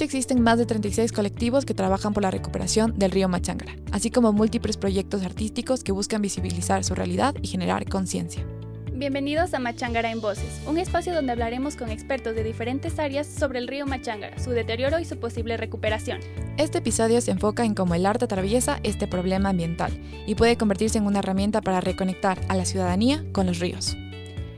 Actualmente existen más de 36 colectivos que trabajan por la recuperación del río Machángara, así como múltiples proyectos artísticos que buscan visibilizar su realidad y generar conciencia. Bienvenidos a Machángara en Voces, un espacio donde hablaremos con expertos de diferentes áreas sobre el río Machángara, su deterioro y su posible recuperación. Este episodio se enfoca en cómo el arte atraviesa este problema ambiental y puede convertirse en una herramienta para reconectar a la ciudadanía con los ríos.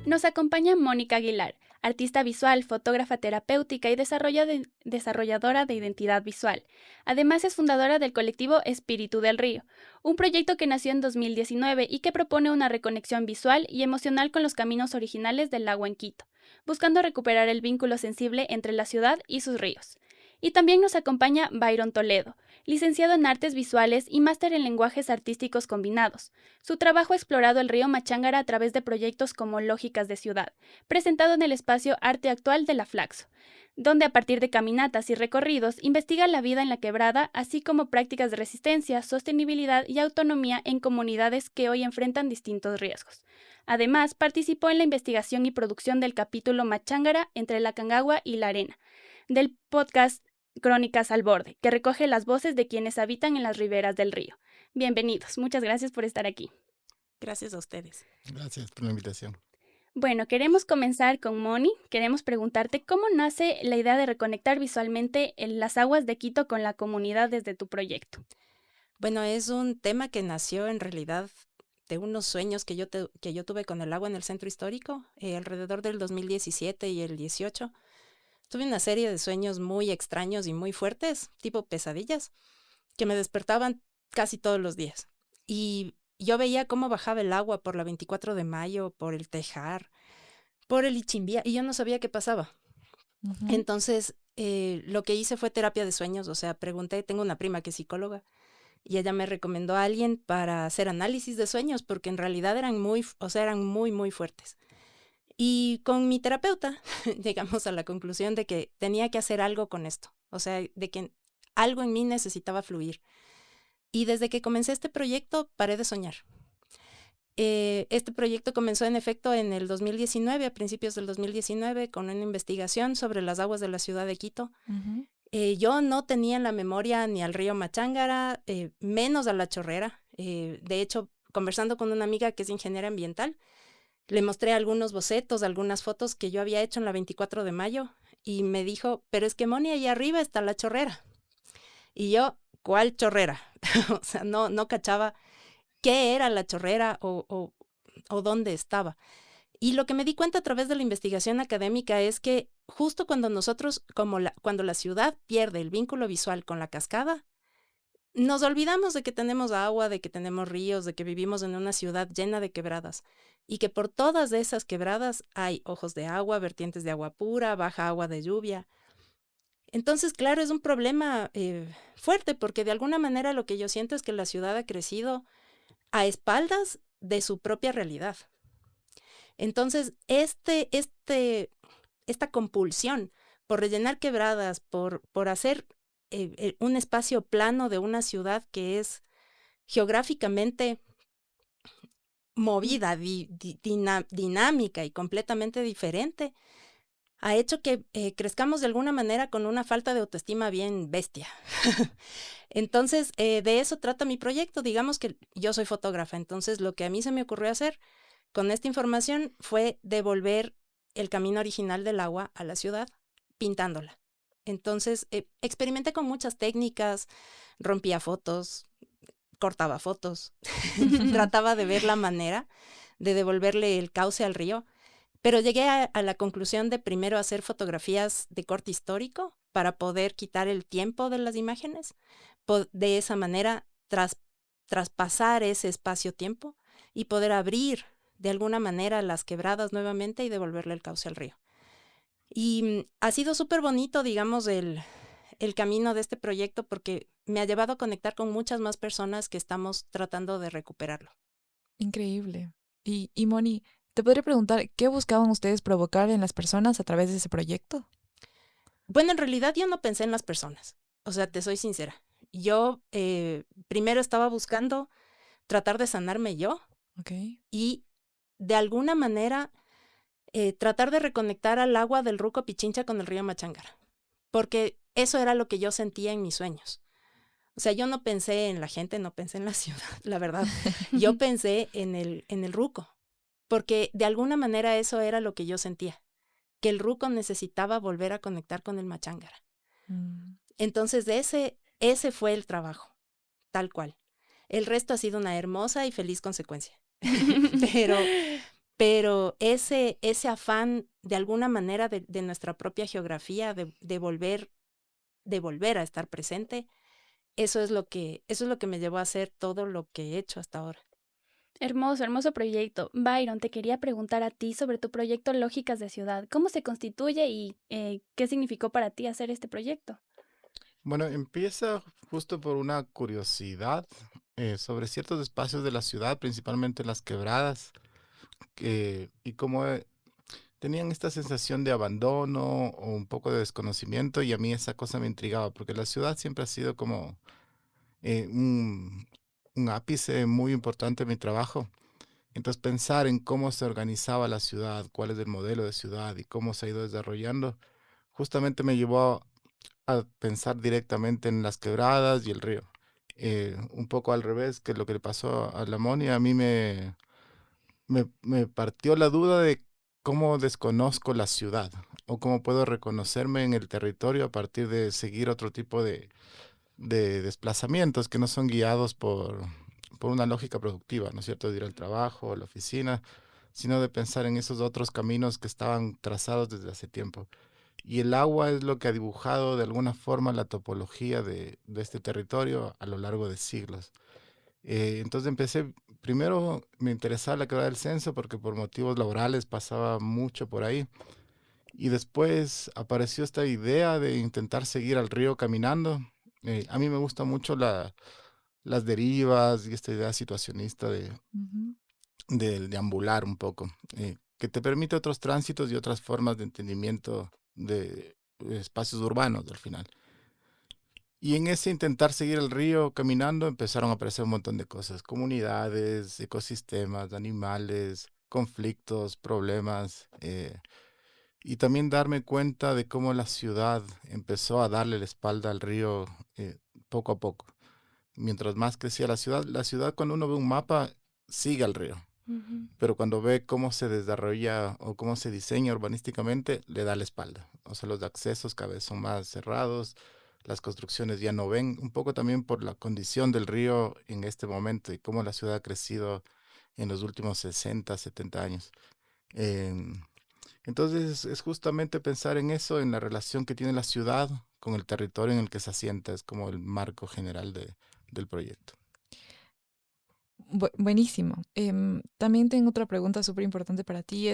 Nos acompaña Mónica Aguilar, artista visual, fotógrafa terapéutica y desarrolladora de identidad visual. Además es fundadora del colectivo Espíritu del Río, un proyecto que nació en 2019 y que propone una reconexión visual y emocional con los caminos originales del agua en Quito, buscando recuperar el vínculo sensible entre la ciudad y sus ríos. Y también nos acompaña Byron Toledo, licenciado en Artes Visuales y máster en Lenguajes Artísticos Combinados. Su trabajo ha explorado el río Machángara a través de proyectos como Lógicas de Ciudad, presentado en el espacio Arte Actual de la Flaxo, donde a partir de caminatas y recorridos investiga la vida en la quebrada, así como prácticas de resistencia, sostenibilidad y autonomía en comunidades que hoy enfrentan distintos riesgos. Además, participó en la investigación y producción del capítulo Machángara entre la Cangagua y la Arena, del podcast Crónicas al Borde, que recoge las voces de quienes habitan en las riberas del río. Bienvenidos, muchas gracias por estar aquí. Gracias a ustedes. Gracias por la invitación. Bueno, queremos comenzar con Moni. Queremos preguntarte cómo nace la idea de reconectar visualmente en las aguas de Quito con la comunidad desde tu proyecto. Bueno, es un tema que nació en realidad de unos sueños que yo tuve con el agua en el centro histórico, alrededor del 2017 y el 18. Tuve una serie de sueños muy extraños y muy fuertes, tipo pesadillas, que me despertaban casi todos los días. Y yo veía cómo bajaba el agua por la 24 de mayo, por el Tejar, por el Ichimbía, y yo no sabía qué pasaba. Entonces, lo que hice fue terapia de sueños, o sea, pregunté, tengo una prima que es psicóloga, y ella me recomendó a alguien para hacer análisis de sueños, porque en realidad eran muy, muy fuertes. Y con mi terapeuta llegamos a la conclusión de que tenía que hacer algo con esto, o sea, de que algo en mí necesitaba fluir. Y desde que comencé este proyecto, paré de soñar. Este proyecto comenzó en efecto en el 2019, a principios del 2019, con una investigación sobre las aguas de la ciudad de Quito. Yo no tenía en la memoria ni al río Machángara, menos a la Chorrera. De hecho, conversando con una amiga que es ingeniera ambiental, le mostré algunos bocetos, algunas fotos que yo había hecho en la 24 de mayo y me dijo, pero es que Moni, ahí arriba está la Chorrera. Y yo, ¿cuál Chorrera? O sea, no cachaba qué era la Chorrera o dónde estaba. Y lo que me di cuenta a través de la investigación académica es que justo cuando nosotros, cuando la ciudad pierde el vínculo visual con la cascada, nos olvidamos de que tenemos agua, de que tenemos ríos, de que vivimos en una ciudad llena de quebradas y que por todas esas quebradas hay ojos de agua, vertientes de agua pura, baja agua de lluvia. Entonces, claro, es un problema fuerte porque de alguna manera lo que yo siento es que la ciudad ha crecido a espaldas de su propia realidad. Entonces, esta compulsión por rellenar quebradas, por hacer un espacio plano de una ciudad que es geográficamente movida, dinámica y completamente diferente, ha hecho que crezcamos de alguna manera con una falta de autoestima bien bestia. Entonces, de eso trata mi proyecto. Digamos que yo soy fotógrafa, entonces lo que a mí se me ocurrió hacer con esta información fue devolver el camino original del agua a la ciudad, pintándola. Entonces, experimenté con muchas técnicas, rompía fotos, cortaba fotos, trataba de ver la manera de devolverle el cauce al río, pero llegué a la conclusión de primero hacer fotografías de corte histórico para poder quitar el tiempo de las imágenes, de esa manera traspasar ese espacio-tiempo y poder abrir de alguna manera las quebradas nuevamente y devolverle el cauce al río. Y ha sido súper bonito, digamos, el camino de este proyecto porque me ha llevado a conectar con muchas más personas que estamos tratando de recuperarlo. Increíble. Y Moni, ¿te podría preguntar qué buscaban ustedes provocar en las personas a través de ese proyecto? Bueno, en realidad yo no pensé en las personas, o sea, te soy sincera. Yo primero estaba buscando tratar de sanarme yo y de alguna manera tratar de reconectar al agua del Ruco Pichincha con el río Machángara. Porque eso era lo que yo sentía en mis sueños. O sea, yo no pensé en la gente, no pensé en la ciudad, la verdad. Yo pensé en el ruco, porque de alguna manera eso era lo que yo sentía, que el ruco necesitaba volver a conectar con el Machángara. Mm. Entonces, ese fue el trabajo, tal cual. El resto ha sido una hermosa y feliz consecuencia. pero, pero ese afán, de alguna manera, de nuestra propia geografía, de volver a estar presente, eso es lo que me llevó a hacer todo lo que he hecho hasta ahora. Hermoso, hermoso proyecto. Byron, te quería preguntar a ti sobre tu proyecto Lógicas de Ciudad. ¿Cómo se constituye y qué significó para ti hacer este proyecto? Bueno, empieza justo por una curiosidad sobre ciertos espacios de la ciudad, principalmente las quebradas, y cómo tenían esta sensación de abandono o un poco de desconocimiento, y a mí esa cosa me intrigaba, porque la ciudad siempre ha sido como eh, un, un ápice muy importante en mi trabajo. Entonces, pensar en cómo se organizaba la ciudad, cuál es el modelo de ciudad y cómo se ha ido desarrollando, justamente me llevó a pensar directamente en las quebradas y el río. Un poco al revés que lo que le pasó a la Moni, a mí me partió la duda de cómo desconozco la ciudad o cómo puedo reconocerme en el territorio a partir de seguir otro tipo de desplazamientos que no son guiados por una lógica productiva, ¿no es cierto? De ir al trabajo, a la oficina, sino de pensar en esos otros caminos que estaban trazados desde hace tiempo. Y el agua es lo que ha dibujado de alguna forma la topología de este territorio a lo largo de siglos. Entonces empecé, primero me interesaba la quebrada del Censo porque por motivos laborales pasaba mucho por ahí. Y después apareció esta idea de intentar seguir al río caminando. A mí me gusta mucho las derivas y esta idea situacionista Ujú. de deambular un poco, que te permite otros tránsitos y otras formas de entendimiento de espacios urbanos al final. Y en ese intentar seguir el río caminando empezaron a aparecer un montón de cosas, comunidades, ecosistemas, animales, conflictos, problemas, y también darme cuenta de cómo la ciudad empezó a darle la espalda al río poco a poco. Mientras más crecía la ciudad cuando uno ve un mapa sigue al río, Ujú. pero cuando ve cómo se desarrolla o cómo se diseña urbanísticamente, le da la espalda. O sea, los accesos cada vez son más cerrados, las construcciones ya no ven, un poco también por la condición del río en este momento y cómo la ciudad ha crecido en los últimos 60, 70 años. Em, entonces es justamente pensar en eso, en la relación que tiene la ciudad con el territorio en el que se asienta, es como el marco general del proyecto. Buenísimo. También tengo otra pregunta súper importante para ti.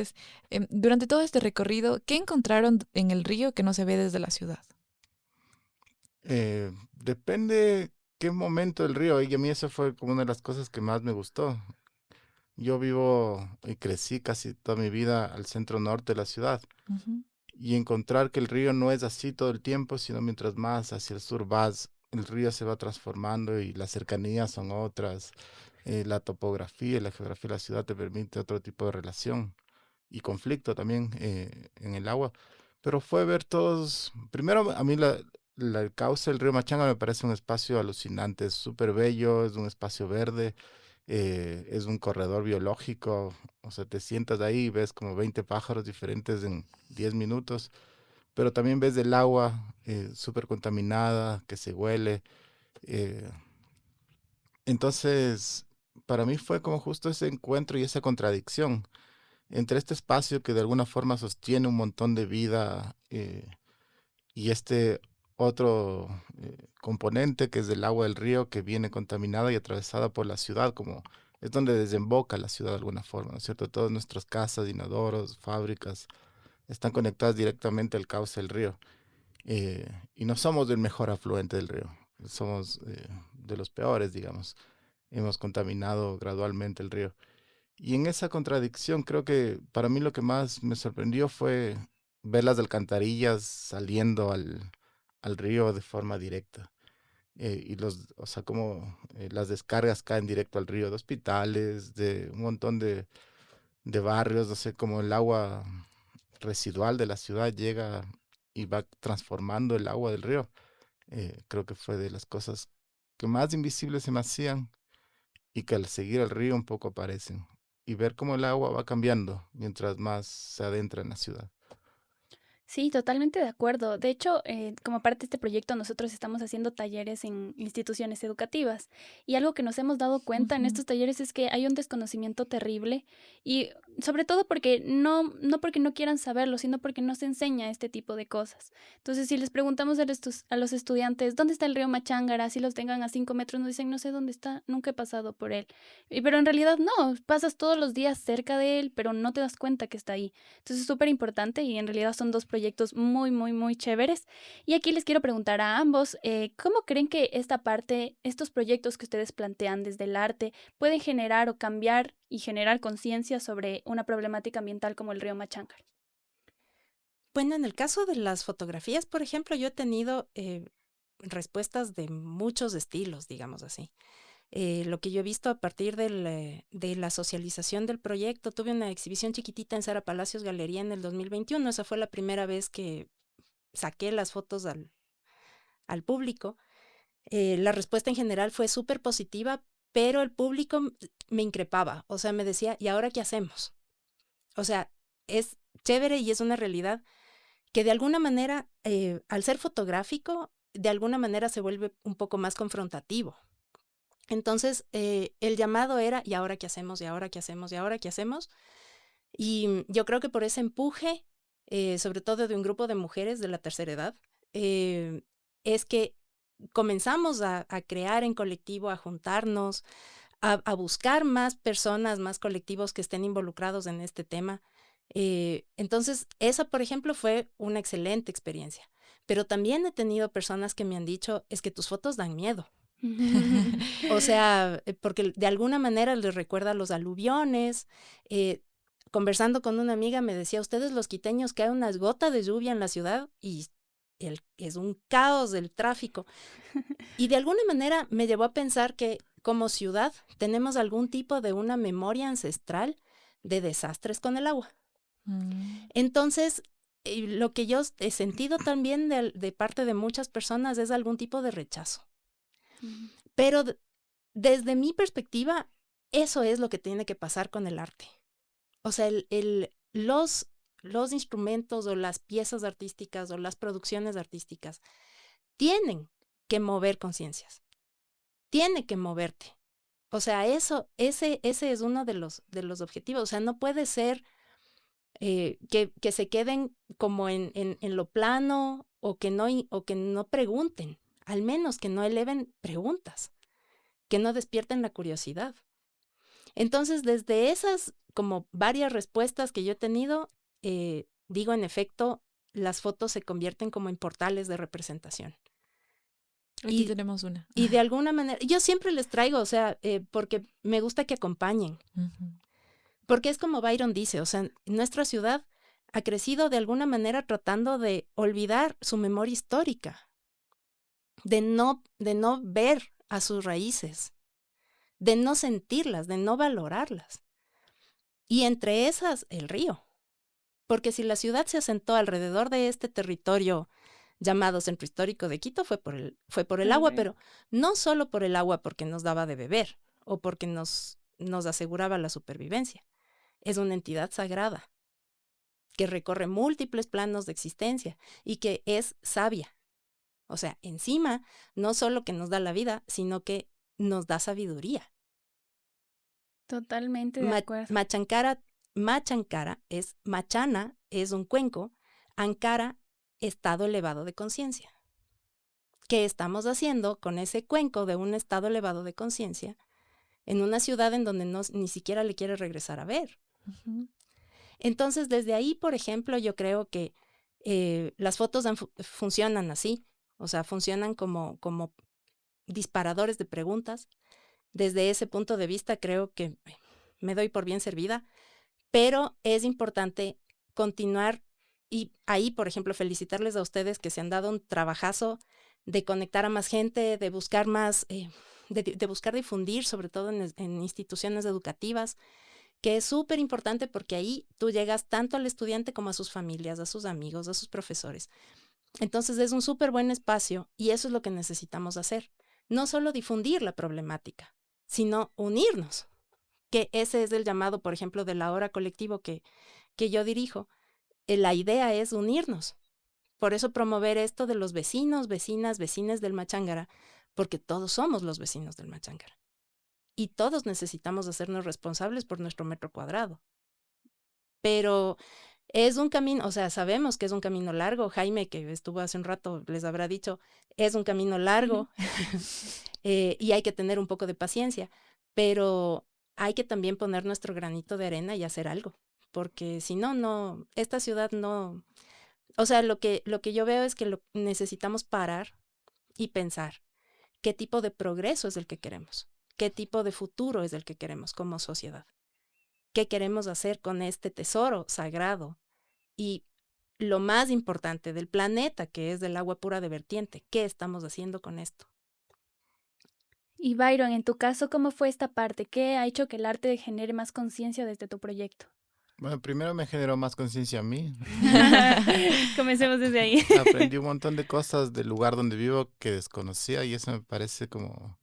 Durante todo este recorrido, ¿qué encontraron en el río que no se ve desde la ciudad? Depende qué momento del río, y a mí eso fue como una de las cosas que más me gustó. Yo vivo y crecí casi toda mi vida al centro norte de la ciudad, Ujú. y encontrar que el río no es así todo el tiempo, sino mientras más hacia el sur vas, el río se va transformando y las cercanías son otras. La topografía y la geografía de la ciudad te permite otro tipo de relación y conflicto también en el agua. Pero fue ver todos, primero a mí el cauce del río Machanga me parece un espacio alucinante, es súper bello, es un espacio verde, es un corredor biológico, o sea, te sientas ahí y ves como 20 pájaros diferentes en 10 minutos, pero también ves el agua súper contaminada, que se huele. eh, entonces, para mí fue como justo ese encuentro y esa contradicción entre este espacio que de alguna forma sostiene un montón de vida y este otro componente que es el agua del río que viene contaminada y atravesada por la ciudad, como es donde desemboca la ciudad de alguna forma, ¿no es cierto? Todas nuestras casas, inodoros, fábricas están conectadas directamente al cauce del río, y no somos del mejor afluente del río, somos de los peores, digamos. Hemos contaminado gradualmente el río. Y en esa contradicción creo que para mí lo que más me sorprendió fue ver las alcantarillas saliendo al río de forma directa. Y o sea, como las descargas caen directo al río de hospitales, de un montón de barrios, no sé, como el agua residual de la ciudad llega y va transformando el agua del río. Creo que fue de las cosas que más invisibles se me hacían y que al seguir el río un poco aparecen. Y ver cómo el agua va cambiando mientras más se adentra en la ciudad. Sí, totalmente de acuerdo. De hecho, como parte de este proyecto, nosotros estamos haciendo talleres en instituciones educativas y algo que nos hemos dado cuenta en Ujú. estos talleres es que hay un desconocimiento terrible y sobre todo porque no porque no quieran saberlo, sino porque no se enseña este tipo de cosas. Entonces, si les preguntamos a los estudiantes, ¿dónde está el río Machangara? Si los tengan a 5 metros, nos dicen, no sé dónde está, nunca he pasado por él. Pero en realidad no, pasas todos los días cerca de él, pero no te das cuenta que está ahí. Entonces es súper importante y en realidad son dos proyectos muy, muy, muy chéveres. Y aquí les quiero preguntar a ambos, ¿cómo creen que esta parte, estos proyectos que ustedes plantean desde el arte, pueden generar o cambiar y generar conciencia sobre una problemática ambiental como el río Machangar? Bueno, en el caso de las fotografías, por ejemplo, yo he tenido respuestas de muchos estilos, digamos así. Lo que yo he visto a partir de la socialización del proyecto, tuve una exhibición chiquitita en Sara Palacios Galería en el 2021. Esa fue la primera vez que saqué las fotos al público. La respuesta en general fue súper positiva, pero el público me increpaba, o sea, me decía, ¿y ahora qué hacemos? O sea, es chévere y es una realidad que de alguna manera, al ser fotográfico, de alguna manera se vuelve un poco más confrontativo. Entonces, el llamado era, ¿y ahora qué hacemos? ¿Y ahora qué hacemos? ¿Y ahora qué hacemos? Y yo creo que por ese empuje, sobre todo de un grupo de mujeres de la tercera edad, es que comenzamos a crear en colectivo, a juntarnos, a buscar más personas, más colectivos que estén involucrados en este tema. Entonces, esa, por ejemplo, fue una excelente experiencia. Pero también he tenido personas que me han dicho, es que tus fotos dan miedo. O sea, porque de alguna manera les recuerda a los aluviones. Conversando con una amiga me decía, ustedes los quiteños, cae unas gotas de lluvia en la ciudad y es un caos del tráfico. Y de alguna manera me llevó a pensar que como ciudad tenemos algún tipo de una memoria ancestral de desastres con el agua. Mm. Entonces, lo que yo he sentido también de parte de muchas personas es algún tipo de rechazo. Pero desde mi perspectiva, eso es lo que tiene que pasar con el arte. O sea, los instrumentos o las piezas artísticas o las producciones artísticas tienen que mover conciencias, tiene que moverte. O sea, ese es uno de los objetivos. O sea, no puede ser que se queden como en lo plano o que no pregunten, al menos que no eleven preguntas, que no despierten la curiosidad. Entonces, desde esas como varias respuestas que yo he tenido, digo, en efecto, las fotos se convierten como en portales de representación. Aquí tenemos una. Y de alguna manera, yo siempre les traigo, o sea, porque me gusta que acompañen, Ujú. porque es como Byron dice, o sea, nuestra ciudad ha crecido de alguna manera tratando de olvidar su memoria histórica, de no ver a sus raíces, de no sentirlas, de no valorarlas. Y entre esas, el río. Porque si la ciudad se asentó alrededor de este territorio llamado Centro Histórico de Quito, fue por el agua, pero no solo por el agua porque nos daba de beber o porque nos aseguraba la supervivencia. Es una entidad sagrada que recorre múltiples planos de existencia y que es sabia. O sea, encima, no solo que nos da la vida, sino que nos da sabiduría. Totalmente de acuerdo. Machankara es, machana es un cuenco, ankara, estado elevado de conciencia. ¿Qué estamos haciendo con ese cuenco de un estado elevado de conciencia en una ciudad en donde ni siquiera le quiere regresar a ver? Ujú. Entonces, desde ahí, por ejemplo, yo creo que las fotos funcionan así, o sea, funcionan como disparadores de preguntas. Desde ese punto de vista, creo que me doy por bien servida, pero es importante continuar y ahí, por ejemplo, felicitarles a ustedes que se han dado un trabajazo de conectar a más gente, de buscar más, de buscar difundir, sobre todo en instituciones educativas, que es súper importante porque ahí tú llegas tanto al estudiante como a sus familias, a sus amigos, a sus profesores. Entonces es un súper buen espacio y eso es lo que necesitamos hacer. No solo difundir la problemática, sino unirnos, que ese es el llamado, por ejemplo, del ahora colectivo que yo dirijo. La idea es unirnos. Por eso promover esto de los vecinos, vecinas, vecines del Machángara, porque todos somos los vecinos del Machángara. Y todos necesitamos hacernos responsables por nuestro metro cuadrado. Pero es un camino, o sea, sabemos que es un camino largo. Jaime, que estuvo hace un rato, les habrá dicho, es un camino largo y hay que tener un poco de paciencia, pero hay que también poner nuestro granito de arena y hacer algo, porque si no, no, esta ciudad no, o sea, lo que yo veo es que necesitamos parar y pensar qué tipo de progreso es el que queremos, qué tipo de futuro es el que queremos como sociedad, qué queremos hacer con este tesoro sagrado y lo más importante del planeta, que es del agua pura de vertiente, ¿qué estamos haciendo con esto? Y Byron, en tu caso, ¿cómo fue esta parte? ¿Qué ha hecho que el arte genere más conciencia desde tu proyecto? Bueno, primero me generó más conciencia a mí. Comencemos desde ahí. Aprendí un montón de cosas del lugar donde vivo que desconocía y eso me parece como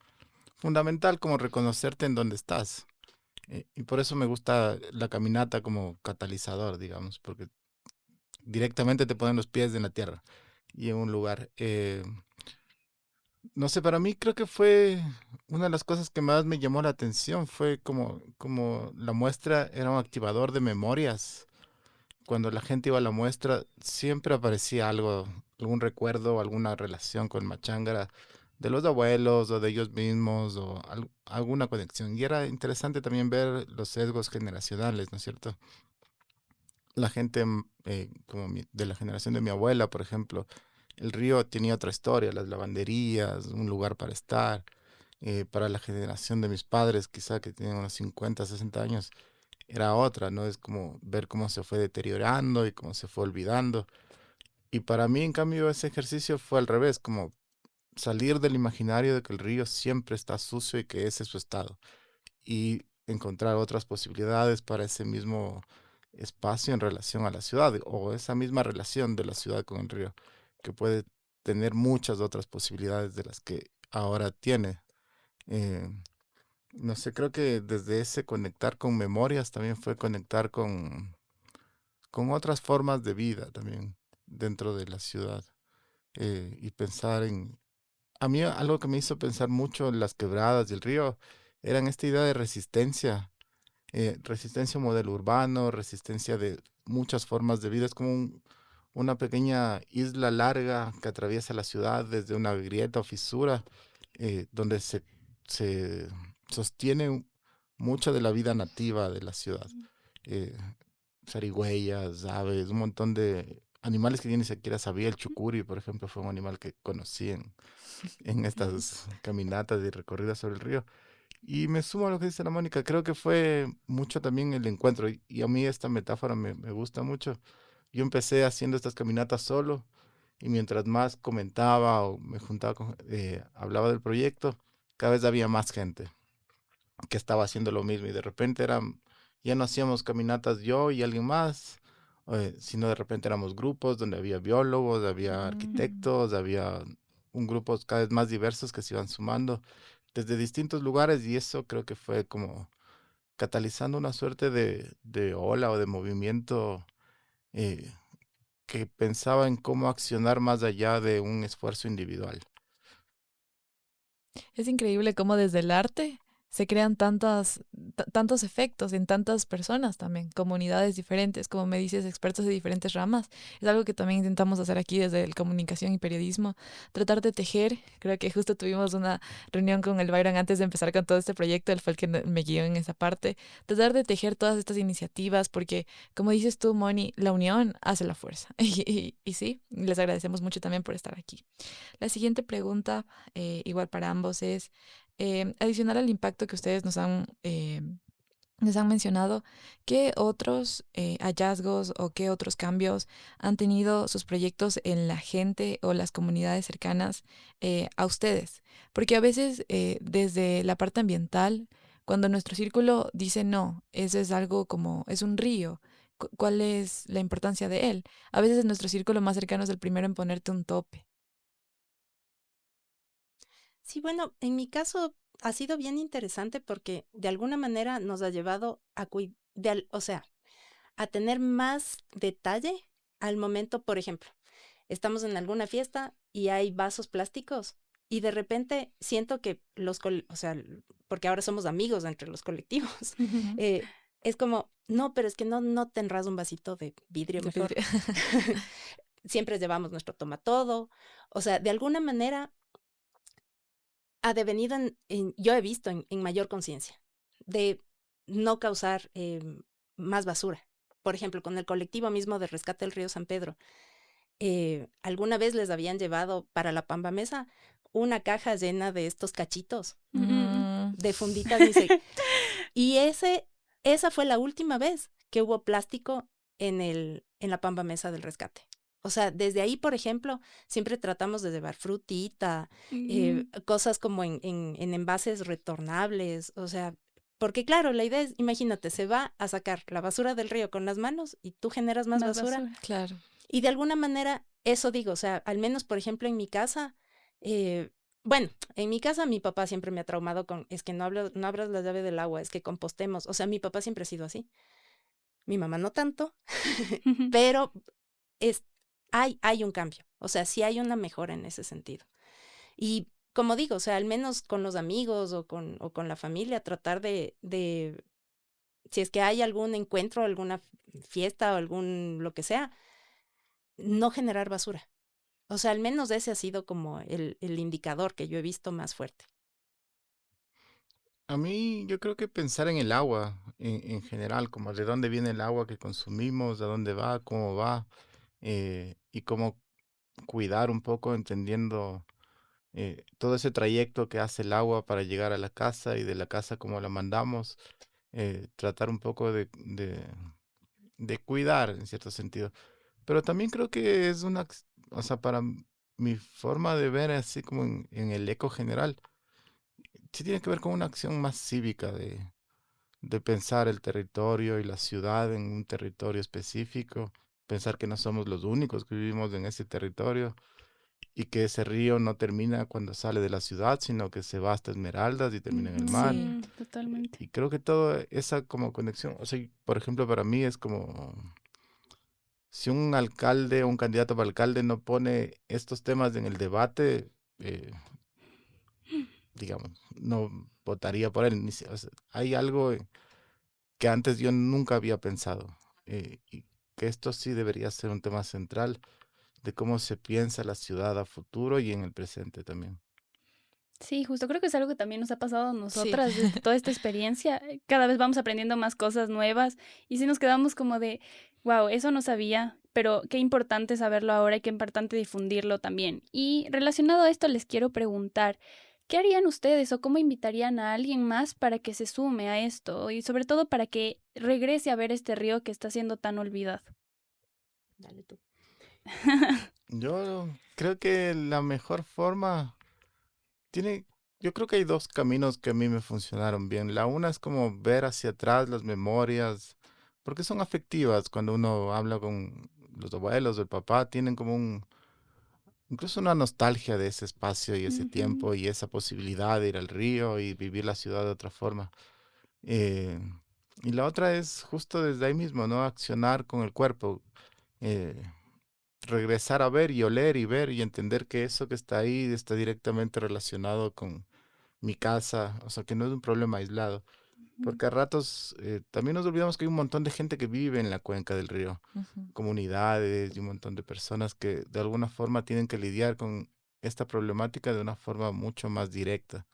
fundamental, como reconocerte en donde estás. Y por eso me gusta la caminata como catalizador, digamos, porque directamente te ponen los pies en la tierra y en un lugar. No sé, para mí creo que fue una de las cosas que más me llamó la atención, fue como la muestra era un activador de memorias. Cuando la gente iba a la muestra, siempre aparecía algo, algún recuerdo, alguna relación con Machángara, de los abuelos o de ellos mismos, o alguna conexión. Y era interesante también ver los sesgos generacionales, ¿no es cierto? La gente como de la generación de mi abuela, por ejemplo, el río tenía otra historia, las lavanderías, un lugar para estar. Para la generación de mis padres, quizá que tienen unos 50, 60 años, era otra, ¿no? Es como ver cómo se fue deteriorando y cómo se fue olvidando. Y para mí, en cambio, ese ejercicio fue al revés, como salir del imaginario de que el río siempre está sucio y que ese es su estado. Y encontrar otras posibilidades para ese mismo espacio en relación a la ciudad o esa misma relación de la ciudad con el río, que puede tener muchas otras posibilidades de las que ahora tiene. Eh, no sé, creo que desde ese conectar con memorias también fue conectar con otras formas de vida también dentro de la ciudad y pensar en... A mí algo que me hizo pensar mucho en las quebradas y el río eran esta idea de resistencia, resistencia a un modelo urbano, resistencia de muchas formas de vida. Es como una pequeña isla larga que atraviesa la ciudad desde una grieta o fisura, donde se sostiene mucha de la vida nativa de la ciudad. Eh, zarigüeyas, aves, un montón de animales que yo ni siquiera sabía. El chucuri, por ejemplo, fue un animal que conocí en estas caminatas y recorridas sobre el río. Y me sumo a lo que dice la Mónica, creo que fue mucho también el encuentro y a mí esta metáfora me gusta mucho. Yo empecé haciendo estas caminatas solo y mientras más comentaba o me juntaba hablaba del proyecto, cada vez había más gente que estaba haciendo lo mismo y de repente ya no hacíamos caminatas yo y alguien más, sino de repente éramos grupos donde había biólogos, había arquitectos, había un grupo cada vez más diversos que se iban sumando desde distintos lugares y eso creo que fue como catalizando una suerte de ola o de movimiento eh, que pensaba en cómo accionar más allá de un esfuerzo individual. Es increíble cómo desde el arte se crean tantos efectos en tantas personas también, comunidades diferentes, como me dices, expertos de diferentes ramas. Es algo que también intentamos hacer aquí desde el comunicación y periodismo, tratar de tejer. Creo que justo tuvimos una reunión con el Byron antes de empezar con todo este proyecto, él fue el que me guió en esa parte, tratar de tejer todas estas iniciativas, porque como dices tú, Moni, la unión hace la fuerza. Y sí, les agradecemos mucho también por estar aquí. La siguiente pregunta, igual para ambos, es adicional al impacto que ustedes nos han mencionado, ¿qué otros hallazgos o qué otros cambios han tenido sus proyectos en la gente o las comunidades cercanas a ustedes? Porque a veces desde la parte ambiental, Cuando nuestro círculo dice no, eso es algo como, es un río. ¿Cuál es la importancia de él? A veces nuestro círculo más cercano es el primero en ponerte un tope. Sí, bueno, en mi caso ha sido bien interesante porque de alguna manera nos ha llevado a o sea, a tener más detalle al momento, por ejemplo, estamos en alguna fiesta y hay vasos plásticos y de repente siento que o sea, porque ahora somos amigos entre los colectivos, eh, es como, no, pero es que no tendrás un vasito de vidrio De mejor. vidrio. Siempre llevamos nuestro toma todo. O sea, de alguna manera ha devenido yo he visto en mayor conciencia de no causar más basura. Por ejemplo, con el colectivo mismo de Rescate del Río San Pedro, alguna vez les habían llevado para la Pamba Mesa una caja llena de estos cachitos Mm, de funditas y esa fue la última vez que hubo plástico en la Pamba Mesa del Rescate. O sea, desde ahí, por ejemplo, siempre tratamos de llevar frutita, cosas como en envases retornables, o sea, porque claro, la idea es, imagínate, se va a sacar la basura del río con las manos y tú generas más Más basura. basura. claro. Y de alguna manera, eso digo, o sea, al menos, por ejemplo, en mi casa, bueno, en mi casa mi papá siempre me ha traumado con, es que no abras la llave del agua, es que compostemos. O sea, mi papá siempre ha sido así. Mi mamá no tanto, pero es, hay un cambio. O sea, sí hay una mejora en ese sentido. Y como digo, o sea, al menos con los amigos o con la familia, tratar si es que hay algún encuentro, alguna fiesta o algún lo que sea, no generar basura. O sea, al menos ese ha sido como el indicador que yo he visto más fuerte. A mí yo creo que pensar en el agua en general, como de dónde viene el agua que consumimos, de dónde va, cómo va, y cómo cuidar un poco entendiendo todo ese trayecto que hace el agua para llegar a la casa y de la casa cómo la mandamos, tratar un poco de cuidar en cierto sentido. Pero también creo que es o sea, mi forma de ver así como en el eco general, sí tiene que ver con una acción más cívica de pensar el territorio y la ciudad en un territorio específico, pensar que no somos los únicos que vivimos en ese territorio y que ese río no termina cuando sale de la ciudad, sino que se va hasta Esmeraldas y termina en el mar. Sí. Ujú, totalmente. Y creo que toda esa como conexión, o sea, por ejemplo, para mí es como si un alcalde o un candidato para alcalde no pone estos temas en el debate, eh, digamos, no votaría por él. O sea, hay algo que antes yo nunca había pensado, y que esto sí debería ser un tema central de cómo se piensa la ciudad a futuro y en el presente también. Sí, justo creo que es algo que también nos ha pasado a Sí. nosotras, toda esta experiencia. Cada vez vamos aprendiendo más cosas nuevas y sí nos quedamos como de, wow, eso no sabía, pero qué importante saberlo ahora y qué importante difundirlo también. Y relacionado a esto les quiero preguntar, ¿qué harían ustedes o cómo invitarían a alguien más para que se sume a esto y sobre todo para que regrese a ver este río que está siendo tan olvidado? Dale tú. Yo creo que la mejor forma tiene, yo creo que hay dos caminos que a mí me funcionaron bien. La una es como ver hacia atrás las memorias, porque son afectivas cuando uno habla con los abuelos o el papá, tienen como incluso una nostalgia de ese espacio y ese Ujú. tiempo y esa posibilidad de ir al río y vivir la ciudad de otra forma. Eh, y la otra es justo desde ahí mismo, ¿no? Accionar con el cuerpo. eh, Regresar a ver y oler y ver y entender que eso que está ahí está directamente relacionado con mi casa, o sea, que no es un problema aislado, Ujú. porque a ratos también nos olvidamos que hay un montón de gente que vive en la cuenca del río, Ujú. comunidades y un montón de personas que de alguna forma tienen que lidiar con esta problemática de una forma mucho más directa.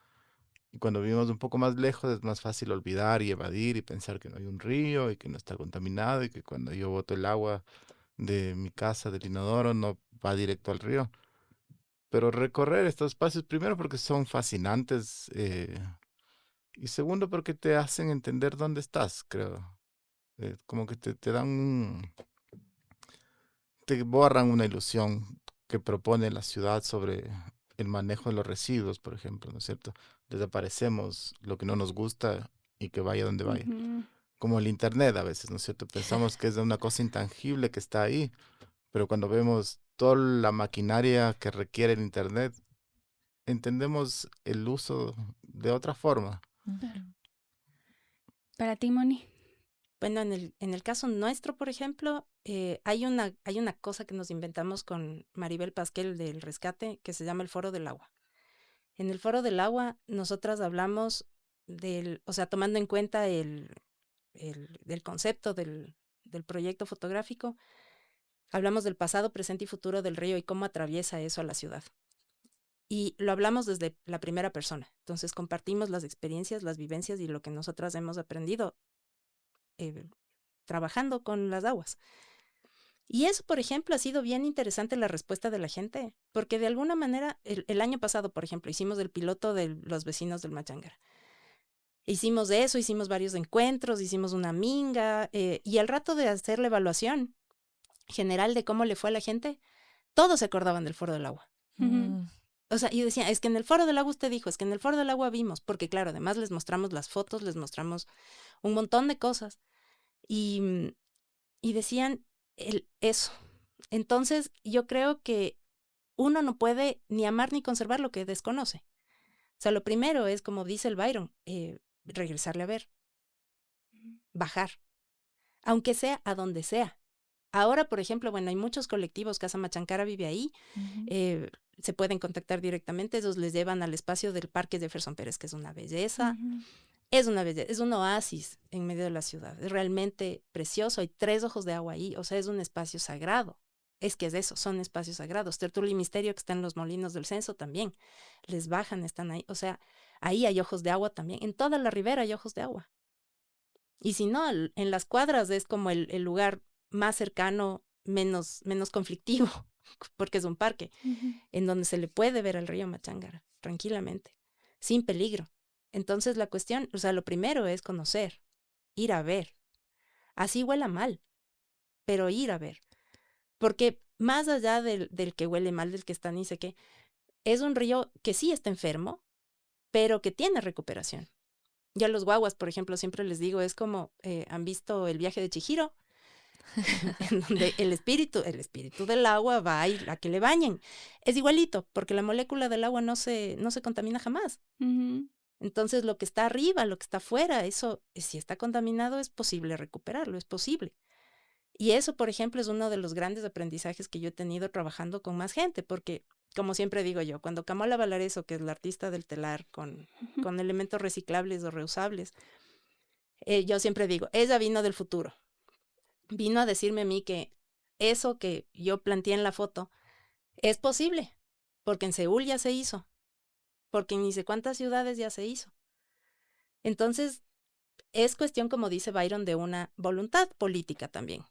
Y cuando vivimos un poco más lejos es más fácil olvidar y evadir y pensar que no hay un río y que no está contaminado y que cuando yo boto el agua de mi casa, del inodoro, no va directo al río. Pero recorrer estos espacios, primero porque son fascinantes, y segundo porque te hacen entender dónde estás, creo. Como que te dan te borran una ilusión que propone la ciudad sobre el manejo de los residuos, por ejemplo, ¿no es cierto? Desaparecemos lo que no nos gusta y que vaya donde vaya. Ujú. Como el internet a veces, ¿no es cierto? Pensamos que es una cosa intangible que está ahí, pero cuando vemos toda la maquinaria que requiere el internet, entendemos el uso de otra forma. Claro. Para ti, Moni. Bueno, en el caso nuestro, por ejemplo, hay una cosa que nos inventamos con Maribel Pasquel del Rescate que se llama el Foro del Agua. En el Foro del Agua, nosotras hablamos o sea, tomando en cuenta del concepto del proyecto fotográfico, hablamos del pasado, presente y futuro del río y cómo atraviesa eso a la ciudad. Y lo hablamos desde la primera persona. Entonces compartimos las experiencias, las vivencias y lo que nosotras hemos aprendido eh, trabajando con las aguas. Y eso, por ejemplo, ha sido bien interesante la respuesta de la gente, porque de alguna manera, el año pasado, por ejemplo, hicimos el piloto de los vecinos del Machangra. Hicimos eso, hicimos varios encuentros, hicimos una minga, y al rato de hacer la evaluación general de cómo le fue a la gente, todos se acordaban del Foro del Agua. Ujú. O sea, y decía, es que en el Foro del Agua usted dijo, es que en el Foro del Agua vimos, porque claro, además les mostramos las fotos, les mostramos un montón de cosas, y, y decían eso. Entonces, yo creo que uno no puede ni amar ni conservar lo que desconoce. O sea, lo primero es, como dice el Byron, regresarle a ver, bajar, aunque sea a donde sea. Ahora, por ejemplo, bueno, hay muchos colectivos, Casa Machancara vive ahí, se pueden contactar directamente, ellos les llevan al espacio del Parque Jefferson Pérez, que es una belleza, Ujú. es una belleza, es un oasis en medio de la ciudad, es realmente precioso, hay 3 ojos de agua ahí, o sea, es un espacio sagrado. Es que es eso, son espacios sagrados. Tertulia y Misterio, que está en los Molinos del Censo, también. Les bajan, están ahí. O sea, ahí hay ojos de agua también. En toda la ribera hay ojos de agua. Y si no, en las cuadras es como el lugar más cercano, menos conflictivo, porque es un parque, Ujú. en donde se le puede ver al río Machángara, tranquilamente, sin peligro. Entonces la cuestión, o sea, lo primero es conocer, ir a ver. Así huela mal, pero ir a ver. Porque más allá del que huele mal, del que está ni sé qué, es un río que sí está enfermo, pero que tiene recuperación. Ya los guaguas, por ejemplo, siempre les digo, es como, ¿han visto el viaje de Chihiro? En donde el espíritu del agua va a ir a que le bañen. Es igualito, porque la molécula del agua no se contamina jamás. Ujú. Entonces, lo que está arriba, lo que está afuera, eso, si está contaminado, es posible recuperarlo, es posible. Y eso, por ejemplo, es uno de los grandes aprendizajes que yo he tenido trabajando con más gente, porque, como siempre digo yo, cuando Camola Valareso, que es la artista del telar con elementos reciclables o reusables, yo siempre digo, ella vino del futuro, vino a decirme a mí que eso que yo planteé en la foto es posible, porque en Seúl ya se hizo, porque en ni sé cuántas ciudades ya se hizo. Entonces, es cuestión, como dice Byron, de una voluntad política también.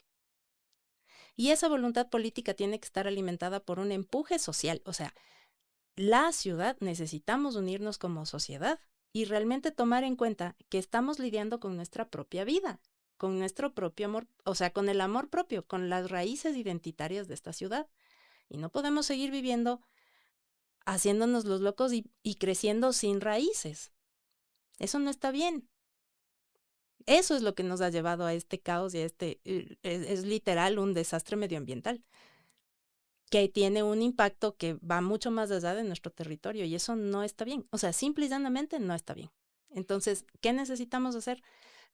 Y esa voluntad política tiene que estar alimentada por un empuje social. O sea, la ciudad necesitamos unirnos como sociedad y realmente tomar en cuenta que estamos lidiando con nuestra propia vida, con nuestro propio amor, o sea, con el amor propio, con las raíces identitarias de esta ciudad. Y no podemos seguir viviendo haciéndonos los locos y creciendo sin raíces. Eso no está bien. Eso es lo que nos ha llevado a este caos y a es literal un desastre medioambiental que tiene un impacto que va mucho más allá de nuestro territorio y eso no está bien. O sea, simple y llanamente no está bien. Entonces, ¿qué necesitamos hacer?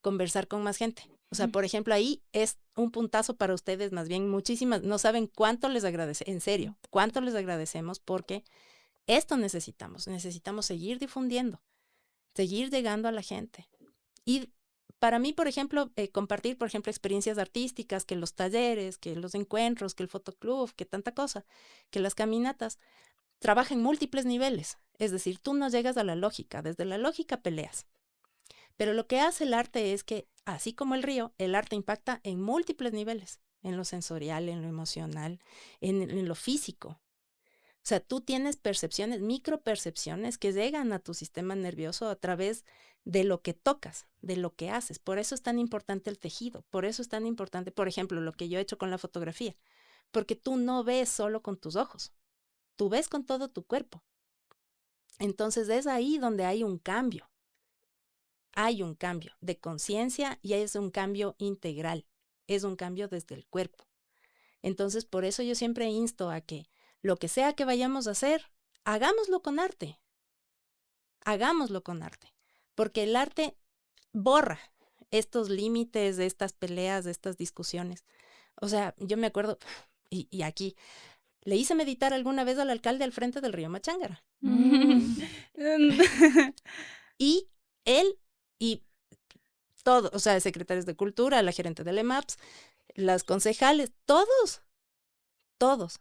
Conversar con más gente. O sea, por ejemplo, ahí es un puntazo para ustedes, más bien muchísimas, no saben cuánto les agradece, en serio, cuánto les agradecemos porque esto necesitamos seguir difundiendo, seguir llegando a la gente. Y para mí, por ejemplo, compartir, por ejemplo, experiencias artísticas, que los talleres, que los encuentros, que el fotoclub, que tanta cosa, que las caminatas, trabaja en múltiples niveles. Es decir, tú no llegas a la lógica, desde la lógica peleas. Pero lo que hace el arte es que, así como el río, el arte impacta en múltiples niveles, en lo sensorial, en lo emocional, en lo físico. O sea, tú tienes percepciones, micropercepciones que llegan a tu sistema nervioso a través de lo que tocas, de lo que haces. Por eso es tan importante el tejido, por eso es tan importante, por ejemplo, lo que yo he hecho con la fotografía, porque tú no ves solo con tus ojos, tú ves con todo tu cuerpo. Entonces es ahí donde hay un cambio. hay un cambio de conciencia y es un cambio integral, es un cambio desde el cuerpo. Entonces, por eso yo siempre insto a que lo que sea que vayamos a hacer, hagámoslo con arte. Hagámoslo con arte, porque el arte borra estos límites, de estas peleas, de estas discusiones. O sea, yo me acuerdo, y aquí, le hice meditar alguna vez al alcalde al frente del río Machángara. Y él y todo, o sea, secretarios de cultura, la gerente del EMAPS, las concejales, todos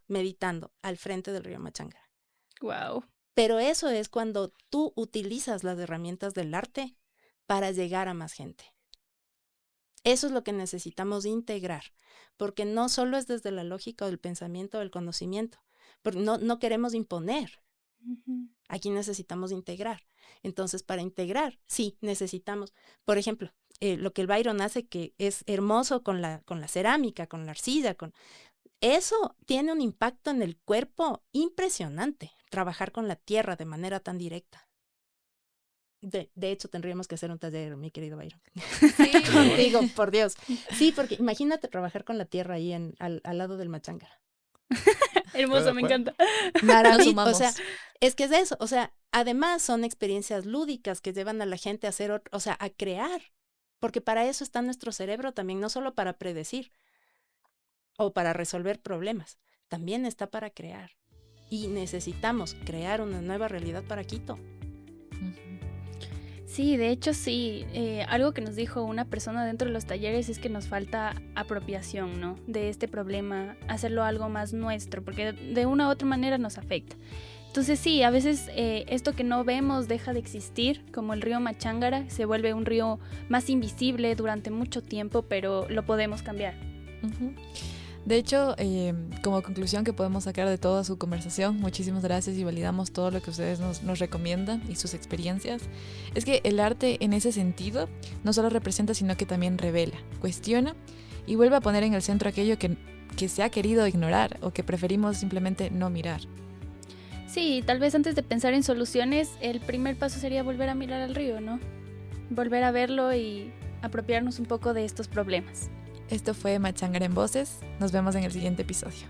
meditando al frente del río Machángara. Wow. Pero eso es cuando tú utilizas las herramientas del arte para llegar a más gente. Eso es lo que necesitamos integrar, porque no solo es desde la lógica del pensamiento o del conocimiento, porque no queremos imponer. Aquí necesitamos integrar. Entonces, para integrar, sí, necesitamos, por ejemplo, lo que el Byron hace, que es hermoso con la cerámica, con la arcilla, eso tiene un impacto en el cuerpo impresionante, trabajar con la tierra de manera tan directa. De hecho, tendríamos que hacer un taller, mi querido Byron. Sí. Contigo, por Dios. Sí, porque imagínate trabajar con la tierra ahí al lado del Machángara. Hermoso, me encanta. Maravilloso. O sea, es que es eso. O sea, además son experiencias lúdicas que llevan a la gente a hacer, o sea, a crear. Porque para eso está nuestro cerebro también, no solo para predecir o para resolver problemas, también está para crear. Y necesitamos crear una nueva realidad para Quito. Sí, de hecho sí. Algo que nos dijo una persona dentro de los talleres es que nos falta apropiación, ¿no? De este problema, hacerlo algo más nuestro, porque de una u otra manera nos afecta. Entonces sí, a veces esto que no vemos deja de existir, como el río Machángara, se vuelve un río más invisible durante mucho tiempo, pero lo podemos cambiar. De hecho, como conclusión que podemos sacar de toda su conversación, muchísimas gracias y validamos todo lo que ustedes nos recomiendan y sus experiencias, es que el arte en ese sentido no solo representa, sino que también revela, cuestiona y vuelve a poner en el centro aquello que se ha querido ignorar o que preferimos simplemente no mirar. Sí, tal vez antes de pensar en soluciones, el primer paso sería volver a mirar al río, ¿no? Volver a verlo y apropiarnos un poco de estos problemas. Esto fue Machángara en Voces. Nos vemos en el siguiente episodio.